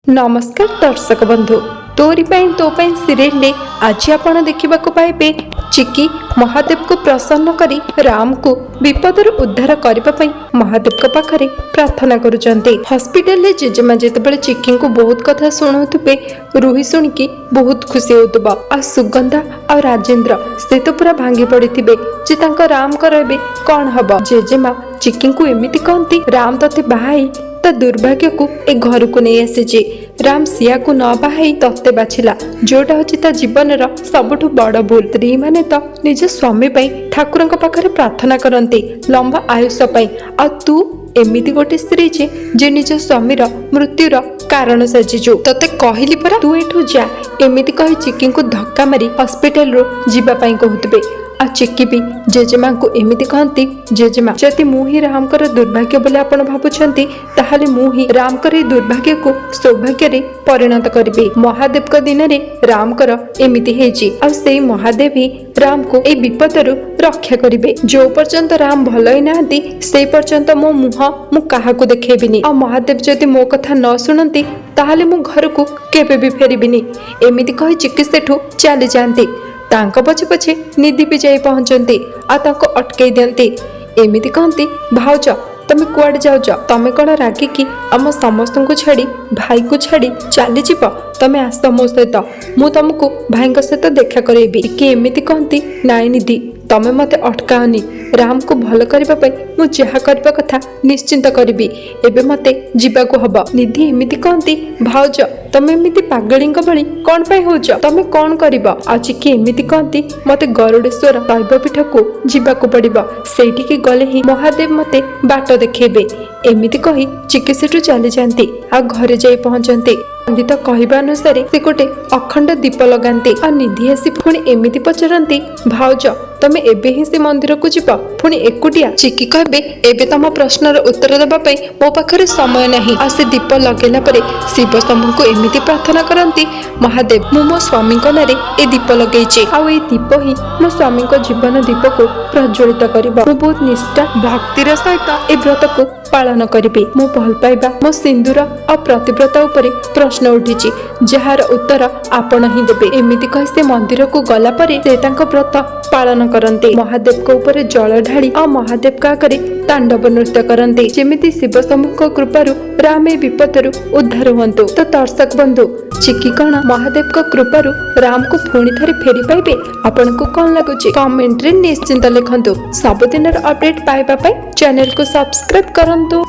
नमस्कार दर्शक बंधु तोरी पाई तो पाई सीरियल ले आज आपण देखा पाइबे चिकी महादेव को प्रसन्न करी राम को विपदर उद्धार करने महादेव को पाखरे प्रार्थना करुचंते। हॉस्पिटल ले जेजेमा जेतेबेले चिकी को बहुत कथा शुणुवे रुही शुणिकी बहुत खुशी होतबा आ सुगंधा और राजेंद्र से तो पूरा भांगी पड़िथिबे जे तांको राम करबे कौन हबो। जेजेमा चिकी को एमिति कहती राम तते बाहाई ता दुर्भाग्य को ए घर को नहीं आसी राम सिया को न बाहाई तत्ते बाछिला जोटा होची ता जीवन रा सबुठु बड़ भूल। स्त्री माने तो निज स्वामी पई ठाकुरंक पाखरे प्रार्थना करंती लंबा आयुष्य पई आ तू एमिति गोटे स्त्री जे निज स्वामीर मृत्युर कारण साजिचु तते कहली परा तू एठु जा एमिति कहि चिकी को धक्का मारी हॉस्पिटल रो जीवा पई कहउतबे आ चिकी भी जेजेमा को एमिति कहती जेजेमा जदि मु ही राम कर दुर्भाग्य बोले आपण भाबुछंती ताहाले मु ही राम कर दुर्भाग्य को सौभाग्य रे परिणत करबे। महादेव को दिन रे राम कर एमिति हेची आ सेई महादेव ही राम को ए विपदरु रक्षा करिवे। जो पर्यंत राम भल ही नाहंती से पर्यंत मो मुह मु काहाकू देखेबिनी आ महादेव जदि मो कथा न सुनंती ताहाले मु घर को केबे भी फेरिबिनी एमिति कहि चिकी सेठू चली जांती। तांको पछे पछे निधि भी जाई पहुंचंती आ ताको अटकई दियंती एमिति कहती भाउज तमे कुआडे जाउज तमे कोन रागी कि आम समस्त को छाड़ी भाई को छाड़ी चली जीव तमे आस मो सहित मु तुमको भाई सहित देखा करेबी कि एमिति कहती नाई निधि तमे मते अटकाओनी राम को भल करबा पई मु जहा करबा कथा निश्चिंत करबी एबे मते जीवा को हबो। निधि एमिति कहती भाउज तमे एमिति पागलिंग भली कोन पई होज तमे कोन करबो आ चिकी एमिति कहती मते गरुडेश्वर दैवपीठ को जीवा को पड़िबो सेठी के गले ही महादेव मते बाट देखेबे एमिति कही चिकी सेठू चली जाती आ घरे जाई पहुंचंती। पंडित कहवा अनुसार से गोटे अखंड दीप लगाते और निधि आसी पुणी एमिति पचारती भाउज तमे एबे ही से मंदिर को जीव पुणी एकुटिया चिकी कहबे एबे तम प्रश्नर उत्तर देबा पई मो पाखरे समय नहीं आ से दीप लगेला परे शिव शंभु को एमिति प्रार्थना करती महादेव मु मो स्वामी को नारे ए दीप लगेइचे आ ए दीप ही मो स्वामी को जीवन दीप को प्रज्वलित करिबो। मु बहुत निष्ठा भक्तिर सहित ए व्रत को पालन करिबे। मो भल पाइबा मो सिंदूर और प्रतिव्रता उपरे प्रश्न उठिछि जहार उत्तर आपण ही देबे एमिति कहि से मंदिर को गला परे से तांको व्रत पालन करते। महादेव को ऊपर जल ढाली और महादेव का करे तांडव नृत्य करते जेमिति शिव सम्मुख कृपारु राम ए विपदरु उद्धार हुंतु। तो दर्शक बंधु चिकी कण महादेव को कृपारु राम को पुणी थरे फेरी पाइबे आपण को कोन लागुछि कमेंट रे निश्चिंत लिखंतु। सबुदिनर अपडेट पाइबा पई चैनल को सब्सक्राइब करंतु।